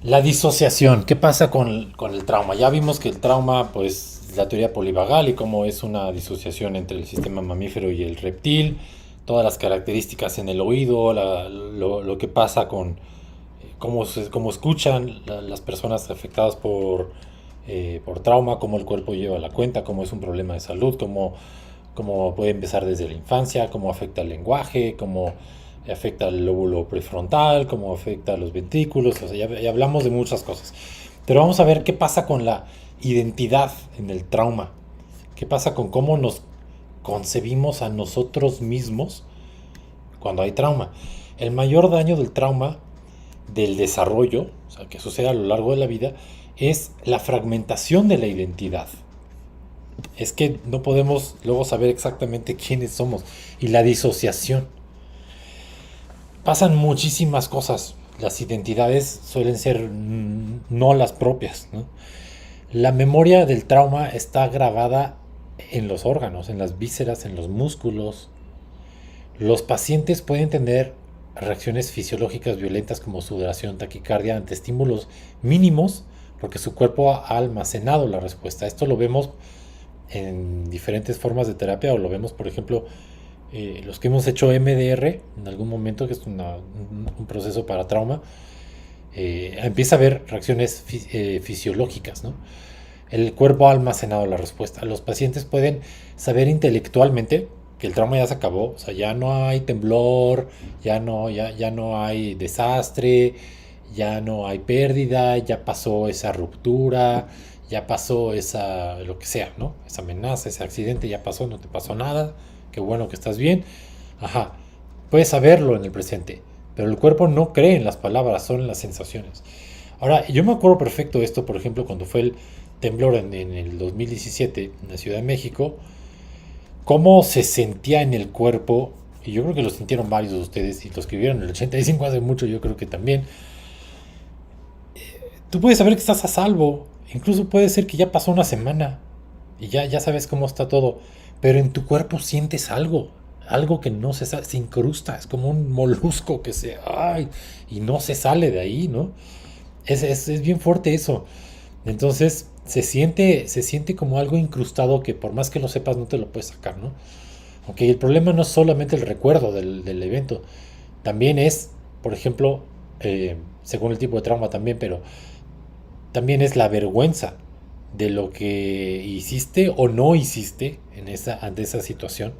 La disociación, ¿qué pasa con el trauma? Ya vimos que el trauma, pues, la teoría polivagal y cómo es una disociación entre el sistema mamífero y el reptil, todas las características en el oído, lo que pasa con cómo escuchan las personas afectadas por trauma, cómo el cuerpo lleva la cuenta, cómo es un problema de salud, cómo puede empezar desde la infancia, cómo afecta el lenguaje, cómo afecta el lóbulo prefrontal, cómo afecta a los ventrículos, o sea, ya hablamos de muchas cosas. Pero vamos a ver qué pasa con la identidad en el trauma, qué pasa con cómo nos concebimos a nosotros mismos cuando hay trauma. El mayor daño del trauma, del desarrollo, o sea, que sucede a lo largo de la vida, es la fragmentación de la identidad. Es que no podemos luego saber exactamente quiénes somos. Y la disociación. Pasan muchísimas cosas. Las identidades suelen ser no las propias, ¿no? La memoria del trauma está grabada en los órganos, en las vísceras, en los músculos. Los pacientes pueden tener reacciones fisiológicas violentas como sudoración, taquicardia ante estímulos mínimos porque su cuerpo ha almacenado la respuesta. Esto lo vemos en diferentes formas de terapia o lo vemos, por ejemplo, los que hemos hecho MDR en algún momento, que es un proceso para trauma, empieza a haber reacciones fisiológicas, ¿no? El cuerpo ha almacenado la respuesta. Los pacientes pueden saber intelectualmente que el trauma ya se acabó, o sea, ya no hay temblor, ya no hay desastre, ya no hay pérdida, ya pasó esa ruptura, ya pasó esa, lo que sea, ¿no? Esa amenaza, ese accidente, ya pasó, no te pasó nada, qué bueno que estás bien. Ajá, puedes saberlo en el presente, pero el cuerpo no cree en las palabras, son las sensaciones. Ahora, yo me acuerdo perfecto de esto, por ejemplo, cuando fue el temblor en el 2017 en la Ciudad de México, cómo se sentía en el cuerpo, y yo creo que lo sintieron varios de ustedes, y lo escribieron en el 85 hace mucho, yo creo que también. Tú puedes saber que estás a salvo, incluso puede ser que ya pasó una semana, y ya sabes cómo está todo, pero en tu cuerpo sientes algo, algo que no se incrusta, es como un molusco que ay, y no se sale de ahí, ¿no? Es bien fuerte eso. Entonces se siente como algo incrustado que por más que lo sepas no te lo puedes sacar, ¿no? Ok, el problema no es solamente el recuerdo del evento, también es, por ejemplo, según el tipo de trauma también, pero también es la vergüenza de lo que hiciste o no hiciste ante esa situación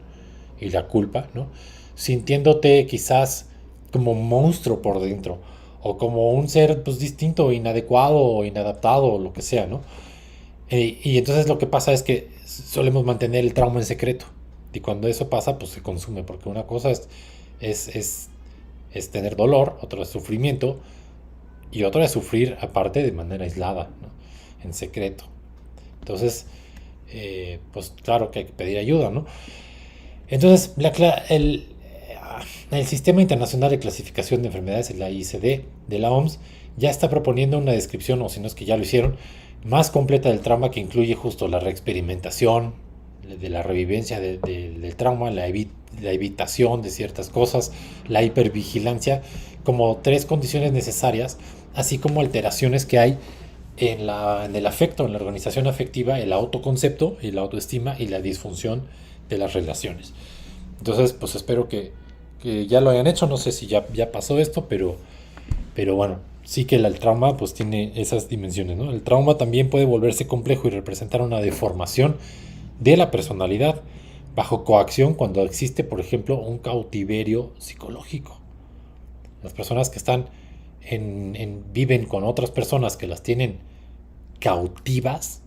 y la culpa, ¿no? Sintiéndote quizás como un monstruo por dentro o como un ser pues distinto, inadecuado o inadaptado o lo que sea, ¿no? Y entonces lo que pasa es que solemos mantener el trauma en secreto y cuando eso pasa pues se consume porque una cosa es, es, es tener dolor, otra es sufrimiento y otra es sufrir aparte de manera aislada, ¿no? En secreto. Entonces, pues claro que hay que pedir ayuda, ¿no? Entonces, el Sistema Internacional de Clasificación de Enfermedades, el ICD de la OMS, ya está proponiendo una descripción, o si no es que ya lo hicieron, más completa del trauma que incluye justo la reexperimentación, de la revivencia del trauma, la evitación de ciertas cosas, la hipervigilancia, como tres condiciones necesarias, así como alteraciones que hay en el afecto, en la organización afectiva, el autoconcepto y la autoestima y la disfunción de las relaciones. Entonces, pues espero que ya lo hayan hecho, no sé si ya pasó esto, pero bueno, sí que el trauma pues tiene esas dimensiones, ¿no? El trauma también puede volverse complejo y representar una deformación de la personalidad bajo coacción cuando existe, por ejemplo, un cautiverio psicológico. Las personas que están viven con otras personas que las tienen cautivas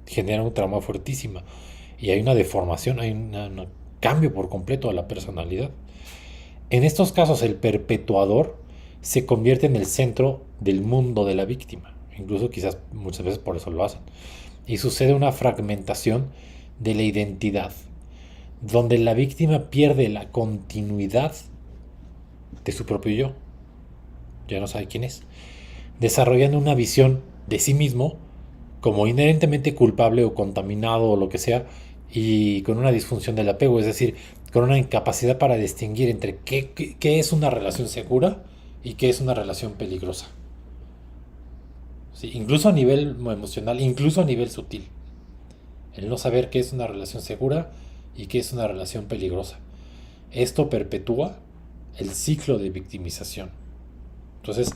generan un trauma fuertísimo y hay una deformación, hay un cambio por completo a la personalidad. En estos casos el perpetuador se convierte en el centro del mundo de la víctima, incluso quizás muchas veces por eso lo hacen, y sucede una fragmentación de la identidad, donde la víctima pierde la continuidad de su propio yo, ya no sabe quién es, desarrollando una visión de sí mismo como inherentemente culpable o contaminado o lo que sea, y con una disfunción del apego, es decir, con una incapacidad para distinguir entre qué es una relación segura y qué es una relación peligrosa. ¿sí? Incluso a nivel emocional, incluso a nivel sutil. El no saber qué es una relación segura y qué es una relación peligrosa. Esto perpetúa el ciclo de victimización. Entonces,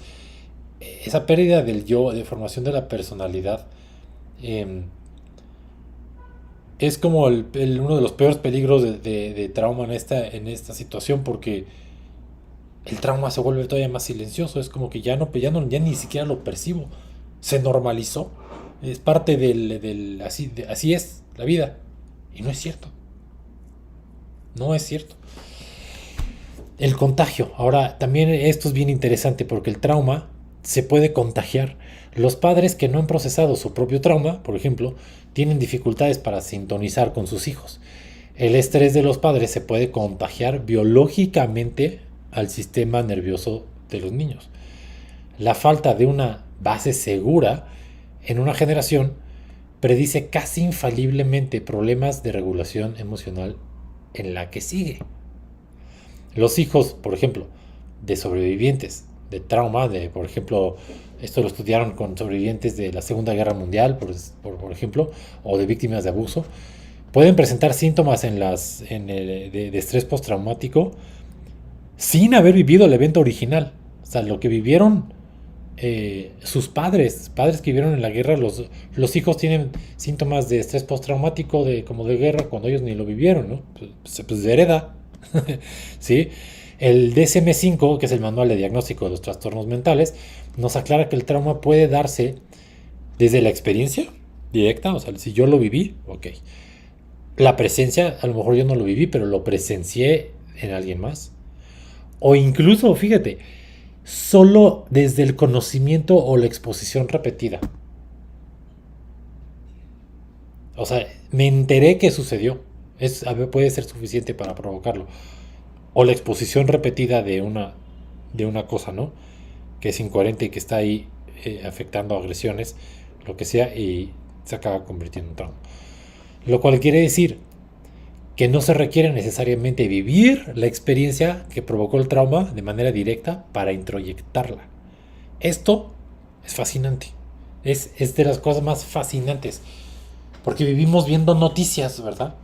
esa pérdida del yo, de formación de la personalidad, eh, es como uno de los peores peligros de trauma en esta situación, porque el trauma se vuelve todavía más silencioso. Es como que ya ni siquiera lo percibo. Se normalizó. Es parte así es la vida. Y no es cierto. No es cierto. El contagio. Ahora, también esto es bien interesante porque el trauma se puede contagiar. Los padres que no han procesado su propio trauma, por ejemplo, tienen dificultades para sintonizar con sus hijos. El estrés de los padres se puede contagiar biológicamente al sistema nervioso de los niños. La falta de una base segura en una generación predice casi infaliblemente problemas de regulación emocional en la que sigue. Los hijos, por ejemplo, de sobrevivientes de trauma, por ejemplo, esto lo estudiaron con sobrevivientes de la Segunda Guerra Mundial, por ejemplo, o de víctimas de abuso, pueden presentar síntomas de estrés postraumático sin haber vivido el evento original. O sea, lo que vivieron sus padres que vivieron en la guerra, los hijos tienen síntomas de estrés postraumático como de guerra cuando ellos ni lo vivieron, ¿no? Pues se hereda. ¿Sí? El DSM-5, que es el manual de diagnóstico de los trastornos mentales, nos aclara que el trauma puede darse desde la experiencia directa, o sea, si yo lo viví, ok. La presencia, a lo mejor yo no lo viví, pero lo presencié en alguien más. O incluso, fíjate, solo desde el conocimiento o la exposición repetida. O sea, me enteré que sucedió. Puede ser suficiente para provocarlo. O la exposición repetida de una cosa, ¿no? Que es incoherente y que está ahí afectando agresiones, lo que sea, y se acaba convirtiendo en trauma. Lo cual quiere decir que no se requiere necesariamente vivir la experiencia que provocó el trauma de manera directa para introyectarla. Esto es fascinante. Es de las cosas más fascinantes. Porque vivimos viendo noticias, ¿verdad?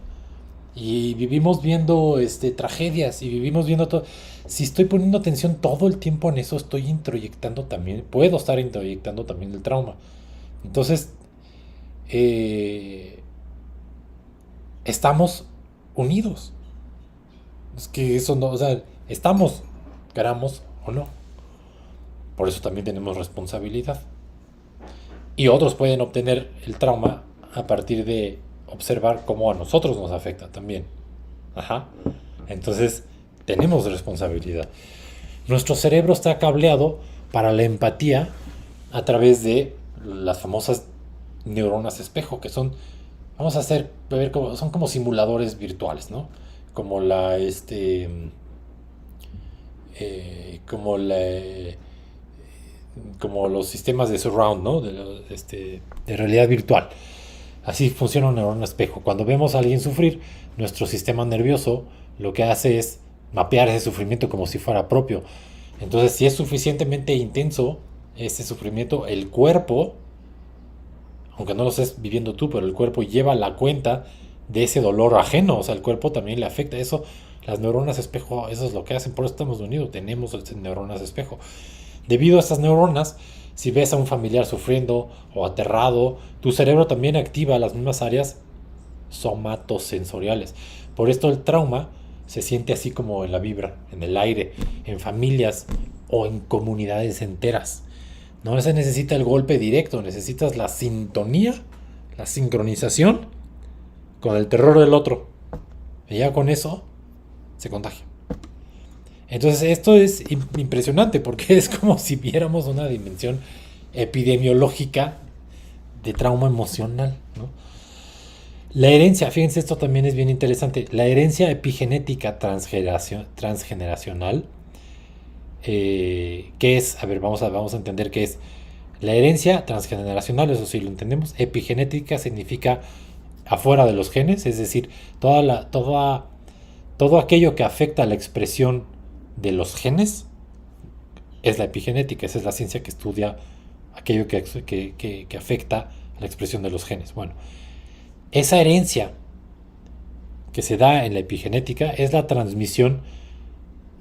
Y vivimos viendo tragedias y vivimos viendo todo. Si estoy poniendo atención todo el tiempo en eso, estoy introyectando también, puedo estar introyectando también el trauma. Entonces, estamos unidos. Es que eso no, o sea, estamos, queramos o no. Por eso también tenemos responsabilidad. Y otros pueden obtener el trauma a partir de observar cómo a nosotros nos afecta también. Ajá. Entonces, tenemos responsabilidad. Nuestro cerebro está cableado para la empatía a través de las famosas neuronas espejo, que son, vamos a ver son como simuladores virtuales, ¿no? Como como como los sistemas de surround, ¿no? De realidad virtual. Así funciona un neurona espejo. Cuando vemos a alguien sufrir, nuestro sistema nervioso lo que hace es mapear ese sufrimiento como si fuera propio. Entonces, si es suficientemente intenso ese sufrimiento, el cuerpo, aunque no lo estés viviendo tú, pero el cuerpo lleva la cuenta de ese dolor ajeno. O sea, el cuerpo también le afecta eso. Las neuronas espejo, eso es lo que hacen. Por eso estamos unidos, tenemos neuronas espejo. Debido a estas neuronas, si ves a un familiar sufriendo o aterrado, tu cerebro también activa las mismas áreas somatosensoriales. Por esto el trauma se siente así como en la vibra, en el aire, en familias o en comunidades enteras. No se necesita el golpe directo, necesitas la sintonía, la sincronización con el terror del otro. Y ya con eso se contagia. Entonces esto es impresionante porque es como si viéramos una dimensión epidemiológica de trauma emocional, ¿no? La herencia, fíjense, esto también es bien interesante. La herencia epigenética transgeneracional, ¿qué es? A ver, vamos a entender qué es. La herencia transgeneracional, eso sí lo entendemos. Epigenética significa afuera de los genes, es decir, todo aquello que afecta a la expresión de los genes es la epigenética. Esa es la ciencia que estudia aquello que afecta a la expresión de los genes. Bueno, esa herencia que se da en la epigenética es la transmisión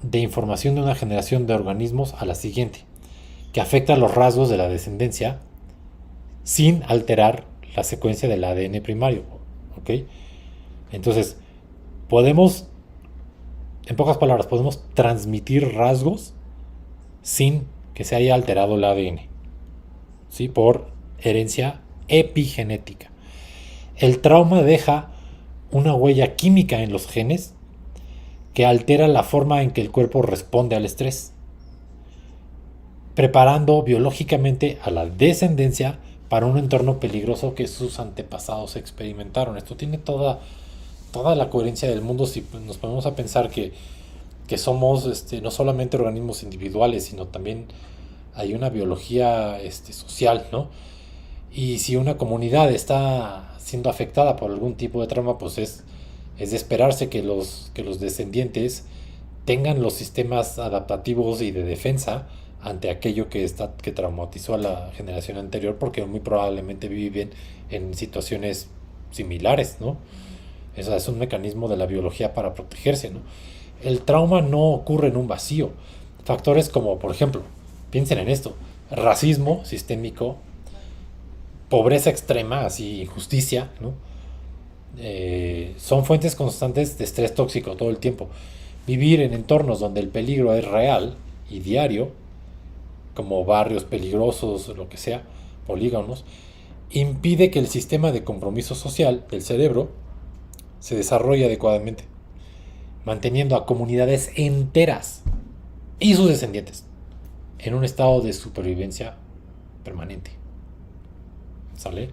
de información de una generación de organismos a la siguiente, que afecta los rasgos de la descendencia sin alterar la secuencia del ADN primario. ¿Ok? Entonces, podemos, en pocas palabras, podemos transmitir rasgos sin que se haya alterado el ADN, ¿sí? Por herencia epigenética. El trauma deja una huella química en los genes que altera la forma en que el cuerpo responde al estrés, preparando biológicamente a la descendencia para un entorno peligroso que sus antepasados experimentaron. Esto tiene toda la coherencia del mundo si nos ponemos a pensar que somos no solamente organismos individuales, sino también hay una biología social, ¿no? Y si una comunidad está siendo afectada por algún tipo de trauma, pues es de esperarse que los descendientes tengan los sistemas adaptativos y de defensa ante aquello que traumatizó a la generación anterior, porque muy probablemente viven en situaciones similares, ¿no? Eso es un mecanismo de la biología para protegerse, ¿no? El trauma no ocurre en un vacío. Factores como, por ejemplo, piensen en esto: racismo sistémico, pobreza extrema, así injusticia, ¿no? Son fuentes constantes de estrés tóxico todo el tiempo. Vivir en entornos donde el peligro es real y diario, como barrios peligrosos, lo que sea, polígonos, impide que el sistema de compromiso social del cerebro se desarrolle adecuadamente, manteniendo a comunidades enteras y sus descendientes en un estado de supervivencia permanente. ¿Sale?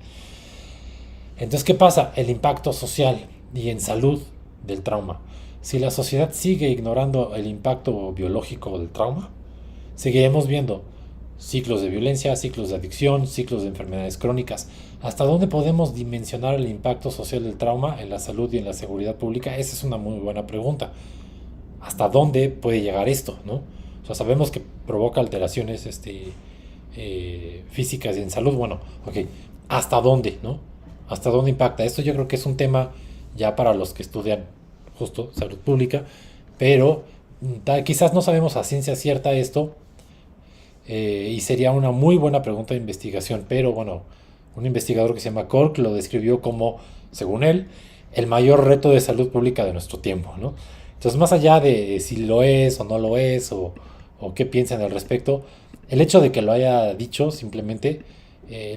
Entonces, ¿qué pasa? El impacto social y en salud del trauma. Si la sociedad sigue ignorando el impacto biológico del trauma, seguiremos viendo ciclos de violencia, ciclos de adicción, ciclos de enfermedades crónicas. ¿Hasta dónde podemos dimensionar el impacto social del trauma en la salud y en la seguridad pública? Esa es una muy buena pregunta. ¿Hasta dónde puede llegar esto, no? O sea, sabemos que provoca alteraciones físicas y en salud. Bueno, ok, ¿hasta dónde, no? ¿Hasta dónde impacta? Esto yo creo que es un tema ya para los que estudian justo salud pública, pero quizás no sabemos a ciencia cierta esto, y sería una muy buena pregunta de investigación, pero bueno, un investigador que se llama Cork lo describió como, según él, el mayor reto de salud pública de nuestro tiempo, ¿no? Entonces, más allá de si lo es o no lo es, o qué piensan al respecto, el hecho de que lo haya dicho simplemente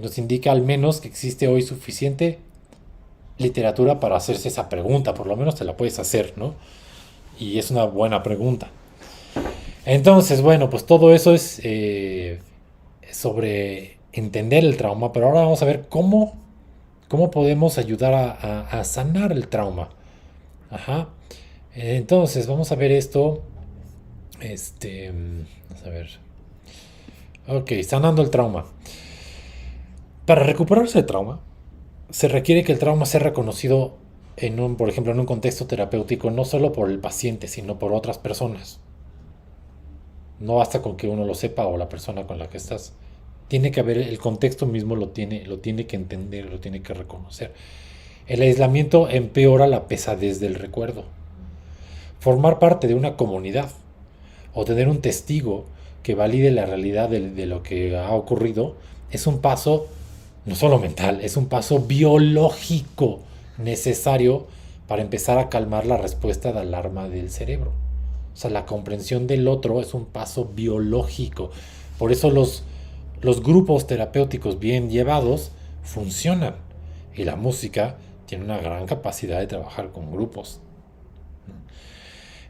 nos indica al menos que existe hoy suficiente literatura para hacerse esa pregunta. Por lo menos te la puedes hacer, ¿no? Y es una buena pregunta. Entonces, bueno, pues todo eso es sobre entender el trauma, pero ahora vamos a ver cómo podemos ayudar a sanar el trauma. Ajá. Entonces, vamos a ver esto. Vamos a ver. Ok, sanando el trauma. Para recuperarse de trauma, se requiere que el trauma sea reconocido por ejemplo, en un contexto terapéutico, no solo por el paciente, sino por otras personas. No basta con que uno lo sepa o la persona con la que estás. Tiene que haber, el contexto mismo lo tiene que entender, lo tiene que reconocer. El aislamiento empeora la pesadez del recuerdo. Formar parte de una comunidad o tener un testigo que valide la realidad de lo que ha ocurrido es un paso no solo mental, es un paso biológico necesario para empezar a calmar la respuesta de alarma del cerebro. O sea, la comprensión del otro es un paso biológico. Por eso los grupos terapéuticos bien llevados funcionan. Y la música tiene una gran capacidad de trabajar con grupos.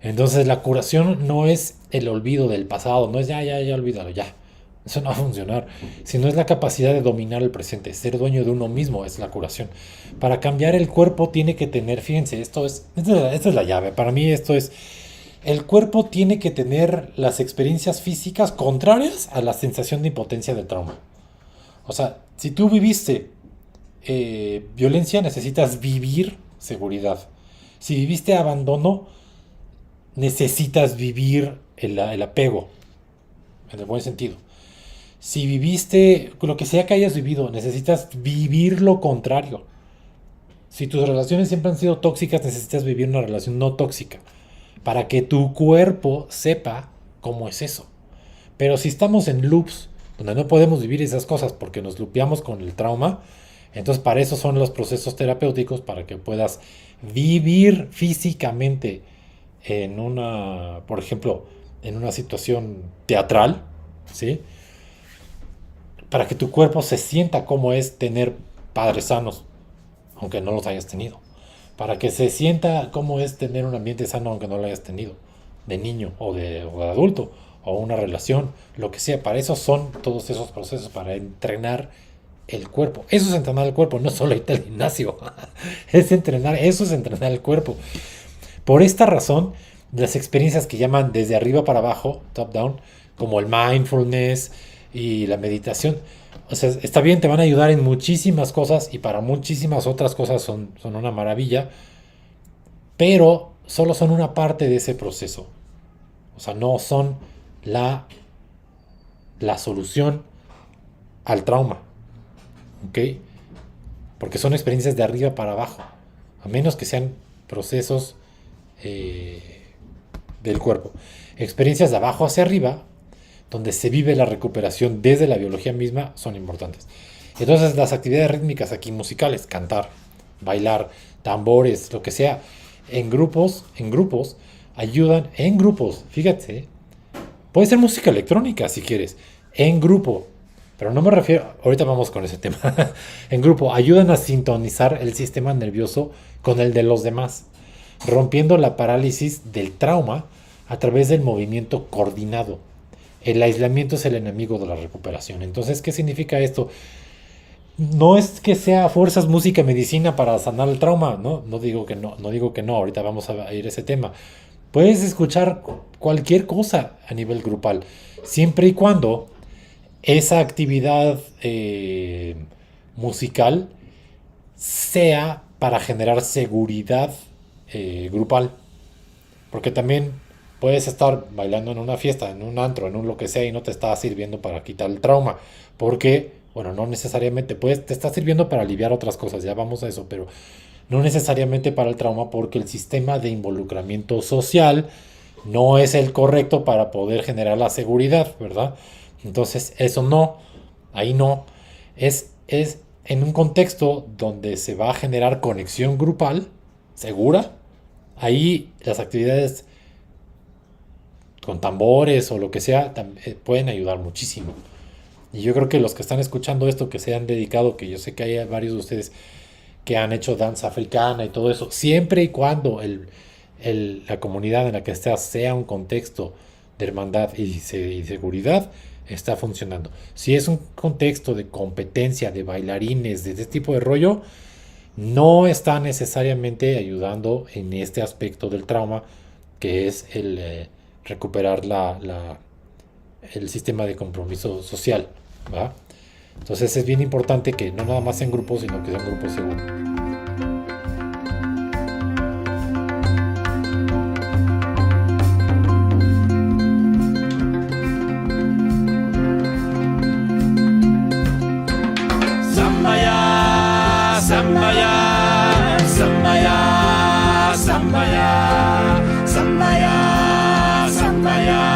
Entonces la curación no es el olvido del pasado, no es ya olvídalo, ya. Eso no va a funcionar. Sino es la capacidad de dominar el presente, ser dueño de uno mismo es la curación. Para cambiar el cuerpo tiene que tener, fíjense, esta es la llave. Para mí esto es, el cuerpo tiene que tener las experiencias físicas contrarias a la sensación de impotencia del trauma. O sea, si tú viviste violencia, necesitas vivir seguridad. Si viviste abandono, necesitas vivir el apego, en el buen sentido. Si viviste lo que sea que hayas vivido, necesitas vivir lo contrario. Si tus relaciones siempre han sido tóxicas, necesitas vivir una relación no tóxica para que tu cuerpo sepa cómo es eso. Pero si estamos en loops donde no podemos vivir esas cosas porque nos lupeamos con el trauma, entonces para eso son los procesos terapéuticos, para que puedas vivir físicamente en una, por ejemplo, en una situación teatral, ¿sí? Para que tu cuerpo se sienta como es tener padres sanos, aunque no los hayas tenido. Para que se sienta como es tener un ambiente sano, aunque no lo hayas tenido, de niño o de adulto, o una relación, lo que sea. Para eso son todos esos procesos, para entrenar el cuerpo. Eso es entrenar el cuerpo, no solo irte al gimnasio. Eso es entrenar el cuerpo. Por esta razón, las experiencias que llaman desde arriba para abajo, top down, como el mindfulness y la meditación, o sea, está bien, te van a ayudar en muchísimas cosas y para muchísimas otras cosas son una maravilla, pero solo son una parte de ese proceso. O sea, no son la, la solución al trauma, ¿ok? Porque son experiencias de arriba para abajo, a menos que sean procesos del cuerpo. Experiencias de abajo hacia arriba, donde se vive la recuperación desde la biología misma, son importantes. Entonces las actividades rítmicas aquí musicales, cantar, bailar, tambores, lo que sea, en grupos, ayudan, en grupos, fíjate, puede ser música electrónica si quieres, en grupo, pero no me refiero, ahorita vamos con ese tema, en grupo, ayudan a sintonizar el sistema nervioso con el de los demás, rompiendo la parálisis del trauma a través del movimiento coordinado. El aislamiento es el enemigo de la recuperación. Entonces, ¿qué significa esto? No es que sea fuerzas, música, medicina para sanar el trauma, ¿no? No digo que no, no digo que no, ahorita vamos a ir a ese tema. Puedes escuchar cualquier cosa a nivel grupal, siempre y cuando esa actividad musical sea para generar seguridad grupal. Porque también puedes estar bailando en una fiesta, en un antro, en un lo que sea, y no te está sirviendo para quitar el trauma. Porque, bueno, no necesariamente, te está sirviendo para aliviar otras cosas, ya vamos a eso, pero no necesariamente para el trauma, porque el sistema de involucramiento social no es el correcto para poder generar la seguridad, ¿verdad? Entonces, eso no, ahí no. Es en un contexto donde se va a generar conexión grupal segura. Ahí las actividades con tambores o lo que sea pueden ayudar muchísimo. Y yo creo que los que están escuchando esto, que se han dedicado, que yo sé que hay varios de ustedes que han hecho danza africana y todo eso, siempre y cuando la comunidad en la que estás sea un contexto de hermandad y seguridad, está funcionando. Si es un contexto de competencia, de bailarines, de este tipo de rollo, no está necesariamente ayudando en este aspecto del trauma, que es el recuperar el sistema de compromiso social, ¿va? Entonces es bien importante que no nada más sean grupos, sino que sean grupos seguros. Sambaya, Sambaya, Sambaya, Sambaya, Sambaya, Sambaya.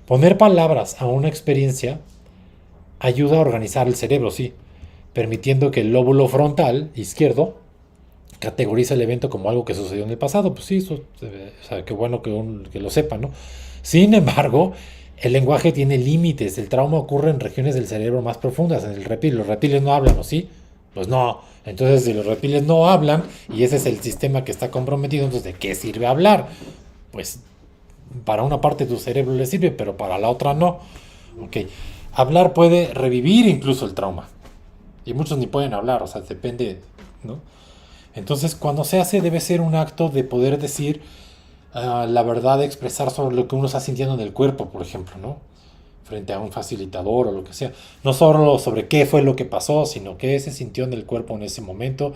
Poner palabras a una experiencia ayuda a organizar el cerebro, sí, permitiendo que el lóbulo frontal izquierdo categorice el evento como algo que sucedió en el pasado. Pues sí, eso, o sea, qué bueno que lo sepa, ¿no? Sin embargo, el lenguaje tiene límites. El trauma ocurre en regiones del cerebro más profundas, en el reptil. Los reptiles no hablan, ¿o sí? Pues no. Entonces, si los reptiles no hablan y ese es el sistema que está comprometido, entonces, ¿de qué sirve hablar? Pues para una parte de tu cerebro le sirve, pero para la otra no. Ok. Hablar puede revivir incluso el trauma. Y muchos ni pueden hablar, o sea, depende, ¿no? Entonces, cuando se hace, debe ser un acto de poder decir la verdad, de expresar sobre lo que uno está sintiendo en el cuerpo, por ejemplo, ¿no? Frente a un facilitador o lo que sea. No solo sobre qué fue lo que pasó, sino qué se sintió en el cuerpo en ese momento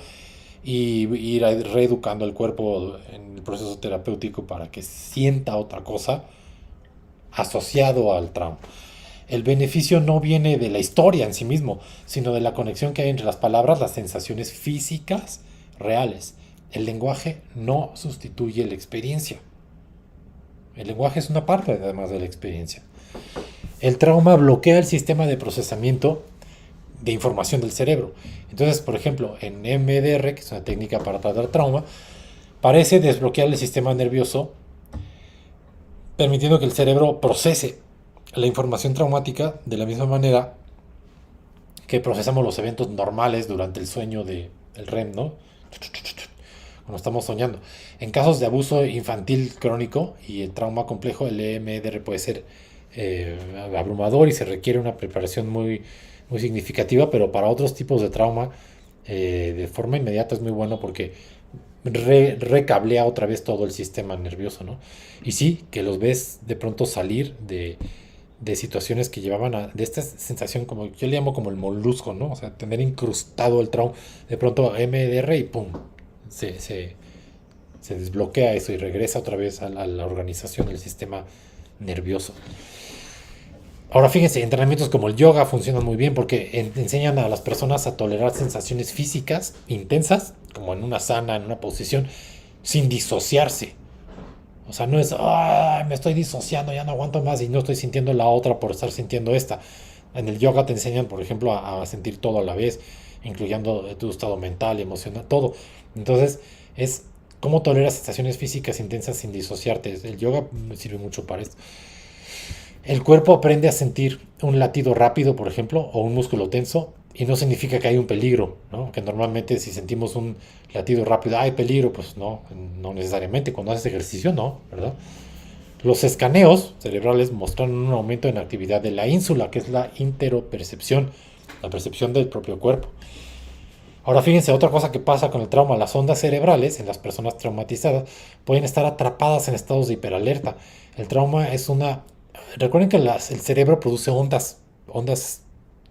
y ir reeducando el cuerpo en el proceso terapéutico para que sienta otra cosa asociado al trauma. El beneficio no viene de la historia en sí mismo, sino de la conexión que hay entre las palabras, las sensaciones físicas reales. El lenguaje no sustituye la experiencia. El lenguaje es una parte además de la experiencia. El trauma bloquea el sistema de procesamiento de información del cerebro. Entonces, por ejemplo, en MDR, que es una técnica para tratar trauma, parece desbloquear el sistema nervioso, permitiendo que el cerebro procese la información traumática de la misma manera que procesamos los eventos normales durante el sueño del REM, ¿no? Cuando estamos soñando. En casos de abuso infantil crónico y el trauma complejo, el EMDR puede ser abrumador y se requiere una preparación muy, muy significativa, pero para otros tipos de trauma de forma inmediata es muy bueno porque recablea otra vez todo el sistema nervioso, ¿no? Y sí, que los ves de pronto salir de situaciones que llevaban de esta sensación, como yo le llamo como el molusco, ¿no? O sea, tener incrustado el trauma, de pronto MDR y pum, se desbloquea eso y regresa otra vez a la organización del sistema nervioso. Ahora fíjense, entrenamientos como el yoga funcionan muy bien porque enseñan a las personas a tolerar sensaciones físicas intensas, como en una asana, en una posición, sin disociarse. O sea, no es, me estoy disociando, ya no aguanto más y no estoy sintiendo la otra por estar sintiendo esta. En el yoga te enseñan, por ejemplo, a sentir todo a la vez, incluyendo tu estado mental, emocional, todo. Entonces, es cómo toleras sensaciones físicas intensas sin disociarte. El yoga me sirve mucho para esto. El cuerpo aprende a sentir un latido rápido, por ejemplo, o un músculo tenso, y no significa que hay un peligro, ¿no? Que normalmente si sentimos un latido rápido, hay peligro, pues no necesariamente. Cuando haces ejercicio, no, ¿verdad? Los escaneos cerebrales mostraron un aumento en la actividad de la ínsula, que es la interopercepción, la percepción del propio cuerpo. Ahora fíjense, otra cosa que pasa con el trauma, las ondas cerebrales en las personas traumatizadas pueden estar atrapadas en estados de hiperalerta. El trauma es una... Recuerden que el cerebro produce ondas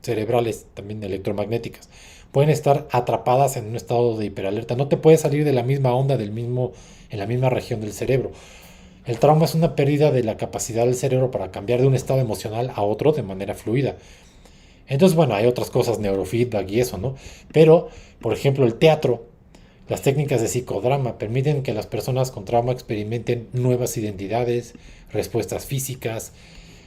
cerebrales, también electromagnéticas. Pueden estar atrapadas en un estado de hiperalerta. No te puedes salir de la misma onda en la misma región del cerebro. El trauma es una pérdida de la capacidad del cerebro para cambiar de un estado emocional a otro de manera fluida. Entonces, bueno, hay otras cosas, neurofeedback y eso, ¿no? Pero, por ejemplo, el teatro, las técnicas de psicodrama permiten que las personas con trauma experimenten nuevas identidades, respuestas físicas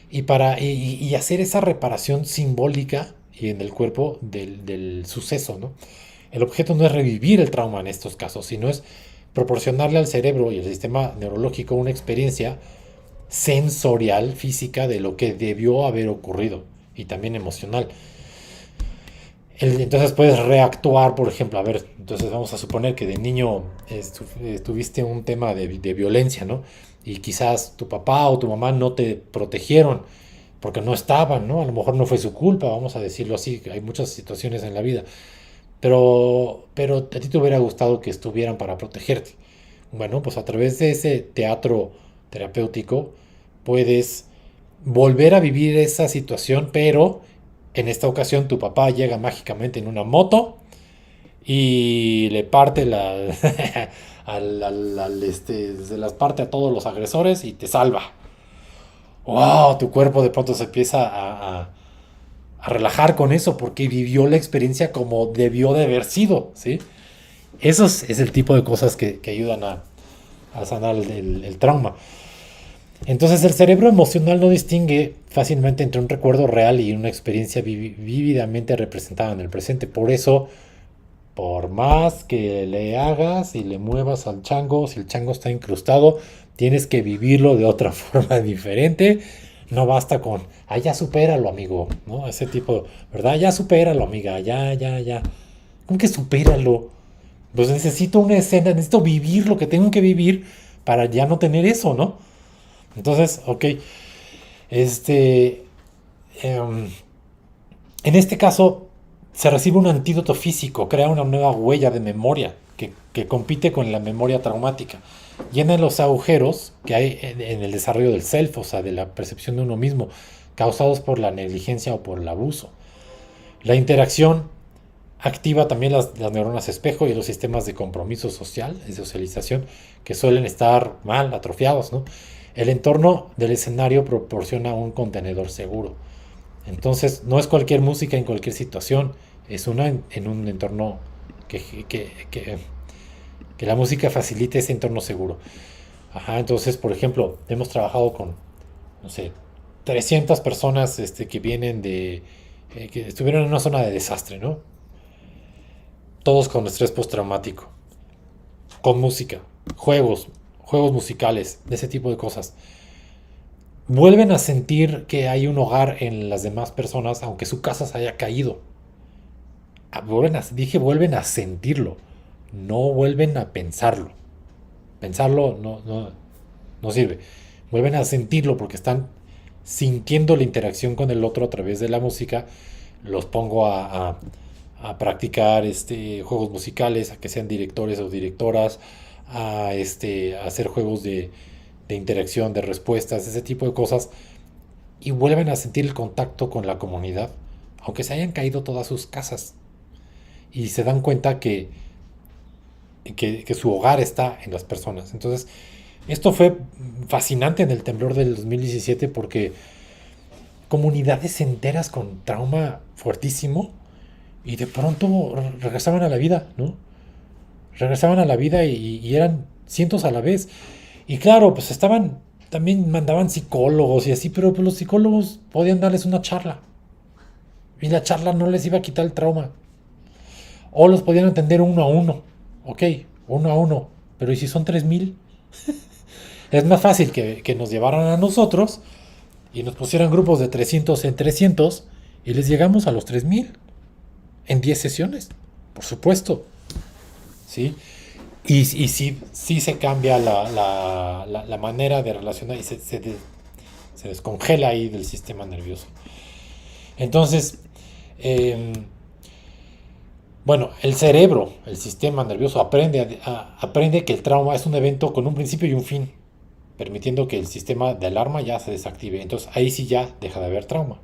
y hacer esa reparación simbólica y en el cuerpo del suceso, ¿no? El objeto no es revivir el trauma en estos casos, sino es proporcionarle al cerebro y al sistema neurológico una experiencia sensorial, física, de lo que debió haber ocurrido y también emocional. Entonces puedes reactuar, por ejemplo, a ver, entonces vamos a suponer que de niño tuviste un tema de violencia, ¿no? Y quizás tu papá o tu mamá no te protegieron porque no estaban, ¿no? A lo mejor no fue su culpa, vamos a decirlo así, hay muchas situaciones en la vida, pero a ti te hubiera gustado que estuvieran para protegerte. Bueno, pues a través de ese teatro terapéutico puedes volver a vivir esa situación, pero en esta ocasión tu papá llega mágicamente en una moto y le parte se las parte a todos los agresores y te salva. ¡Wow! Tu cuerpo de pronto se empieza a relajar con eso porque vivió la experiencia como debió de haber sido, ¿sí? Es el tipo de cosas que ayudan a sanar el trauma. Entonces el cerebro emocional no distingue fácilmente entre un recuerdo real y una experiencia vívidamente representada en el presente. Por eso, por más que le hagas y le muevas al chango, si el chango está incrustado, tienes que vivirlo de otra forma diferente. No basta con, ya supéralo, amigo, ¿no? Ese tipo, ¿verdad? Ya supéralo, amiga, ya. ¿Cómo que supéralo? Pues necesito una escena, necesito vivir lo que tengo que vivir para ya no tener eso, ¿no? Entonces, ok, este, em, en este caso se recibe un antídoto físico, crea una nueva huella de memoria que compite con la memoria traumática. Llena los agujeros que hay en el desarrollo del self, o sea, de la percepción de uno mismo, causados por la negligencia o por el abuso. La interacción activa también las neuronas espejo y los sistemas de compromiso social, de socialización, que suelen estar mal, atrofiados, ¿no? El entorno del escenario proporciona un contenedor seguro. Entonces, no es cualquier música en cualquier situación, es una en un entorno que, que, que, que la música facilite ese entorno seguro. Ajá, entonces, por ejemplo, hemos trabajado con, no sé, 300 personas que vienen que estuvieron en una zona de desastre, ¿no? Todos con estrés postraumático, con música, juegos musicales, de ese tipo de cosas. Vuelven a sentir que hay un hogar en las demás personas, aunque su casa se haya caído. Vuelven a sentirlo, no vuelven a pensarlo. Pensarlo no sirve. Vuelven a sentirlo porque están sintiendo la interacción con el otro a través de la música. Los pongo a practicar juegos musicales, a que sean directores o directoras, a hacer juegos de interacción, de respuestas, ese tipo de cosas, y vuelven a sentir el contacto con la comunidad, aunque se hayan caído todas sus casas, y se dan cuenta que su hogar está en las personas. Entonces, esto fue fascinante en el temblor del 2017 porque comunidades enteras con trauma fuertísimo y de pronto regresaban a la vida, ¿no? Regresaban a la vida y eran cientos a la vez. Y claro, pues también mandaban psicólogos y así, pero pues los psicólogos podían darles una charla. Y la charla no les iba a quitar el trauma. O los podían atender uno a uno. Ok, uno a uno. Pero ¿y si son 3000? Es más fácil que nos llevaran a nosotros y nos pusieran grupos de 300 en 300 y les llegamos a los 3000 en 10 sesiones. Por supuesto. ¿Sí? Y sí se cambia la manera de relacionar y se descongela ahí del sistema nervioso. Entonces, bueno, el cerebro, el sistema nervioso, aprende que el trauma es un evento con un principio y un fin, permitiendo que el sistema de alarma ya se desactive. Entonces ahí sí ya deja de haber trauma.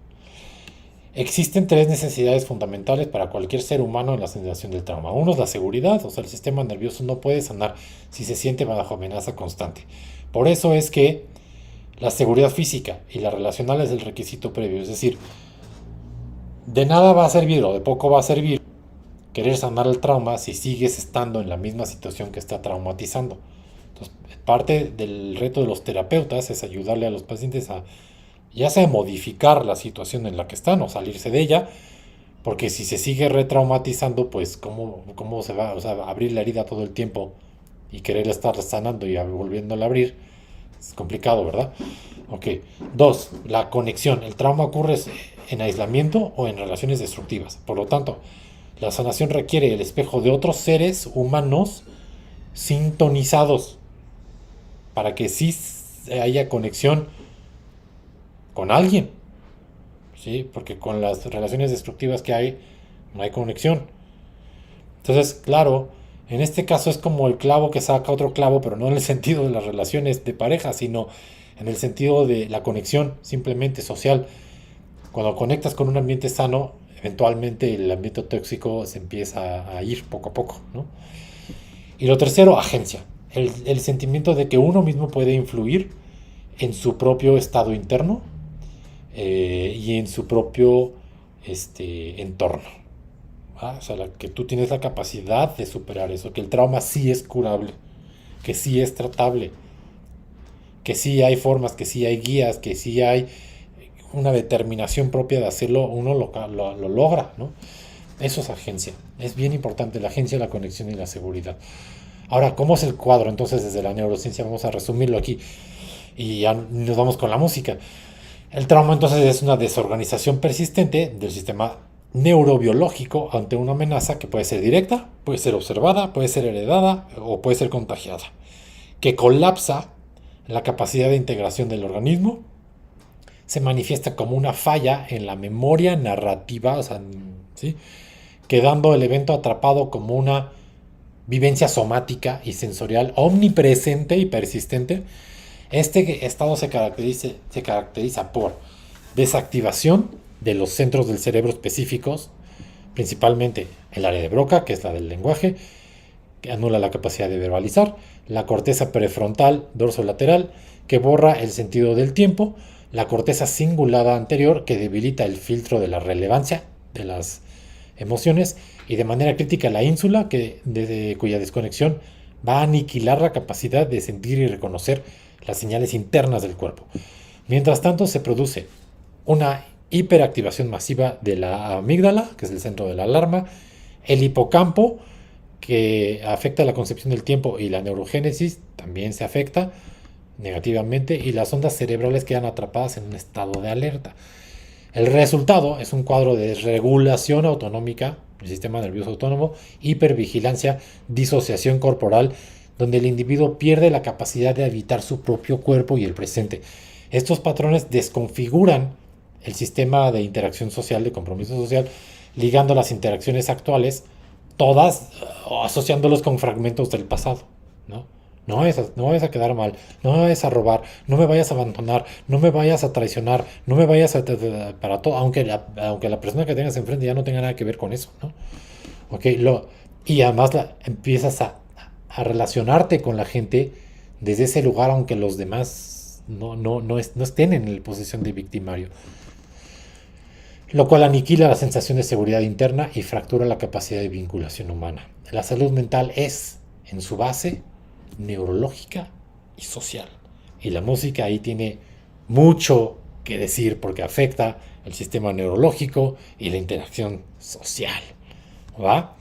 Existen tres necesidades fundamentales para cualquier ser humano en la sensación del trauma. Uno es la seguridad, o sea, el sistema nervioso no puede sanar si se siente bajo amenaza constante. Por eso es que la seguridad física y la relacional es el requisito previo. Es decir, de nada va a servir o de poco va a servir querer sanar el trauma si sigues estando en la misma situación que está traumatizando. Entonces, parte del reto de los terapeutas es ayudarle a los pacientes a ya sea modificar la situación en la que están o salirse de ella, porque si se sigue retraumatizando, pues cómo se va, o sea, abrir la herida todo el tiempo y querer estar sanando y volviéndola a abrir, es complicado, ¿verdad? Ok. 2. La conexión. El trauma ocurre en aislamiento o en relaciones destructivas. Por lo tanto, la sanación requiere el espejo de otros seres humanos sintonizados para que sí haya conexión con alguien, ¿sí? Porque con las relaciones destructivas que hay, no hay conexión. Entonces, claro, en este caso es como el clavo que saca otro clavo, pero no en el sentido de las relaciones de pareja, sino en el sentido de la conexión simplemente social. Cuando conectas con un ambiente sano, eventualmente el ambiente tóxico se empieza a ir poco a poco, ¿no? Y lo tercero, agencia. El sentimiento de que uno mismo puede influir en su propio estado interno y en su propio entorno. O sea, que tú tienes la capacidad de superar eso, que el trauma sí es curable, que sí es tratable, que sí hay formas, que sí hay guías, que sí hay una determinación propia de hacerlo, uno lo logra, ¿no? Eso es agencia. Es bien importante la agencia, la conexión y la seguridad. Ahora, ¿cómo es el cuadro? Entonces, desde la neurociencia vamos a resumirlo aquí y ya nos vamos con la música. El trauma entonces es una desorganización persistente del sistema neurobiológico ante una amenaza que puede ser directa, puede ser observada, puede ser heredada o puede ser contagiada, que colapsa la capacidad de integración del organismo, se manifiesta como una falla en la memoria narrativa, o sea, ¿sí? Quedando el evento atrapado como una vivencia somática y sensorial omnipresente y persistente. Este estado se caracteriza por desactivación de los centros del cerebro específicos, principalmente el área de Broca, que es la del lenguaje, que anula la capacidad de verbalizar, la corteza prefrontal dorsolateral, que borra el sentido del tiempo, la corteza cingulada anterior, que debilita el filtro de la relevancia de las emociones, y de manera crítica la ínsula, cuya desconexión va a aniquilar la capacidad de sentir y reconocer las señales internas del cuerpo. Mientras tanto, se produce una hiperactivación masiva de la amígdala, que es el centro de la alarma, el hipocampo, que afecta la concepción del tiempo, y la neurogénesis también se afecta negativamente, y las ondas cerebrales quedan atrapadas en un estado de alerta. El resultado es un cuadro de desregulación autonómica del sistema nervioso autónomo, hipervigilancia, disociación corporal, donde el individuo pierde la capacidad de habitar su propio cuerpo y el presente. Estos patrones desconfiguran el sistema de interacción social, de compromiso social, ligando las interacciones actuales, todas asociándolos con fragmentos del pasado, ¿no? No vayas a quedar mal, no me vayas a robar, no me vayas a abandonar, no me vayas a traicionar, no me vayas a... para todo, aunque la persona que tengas enfrente ya no tenga nada que ver con eso, ¿no? Okay, y además empiezas a relacionarte con la gente desde ese lugar, aunque los demás no estén en la posición de victimario. Lo cual aniquila la sensación de seguridad interna y fractura la capacidad de vinculación humana. La salud mental es, en su base, neurológica y social. Y la música ahí tiene mucho que decir porque afecta el sistema neurológico y la interacción social. ¿Va?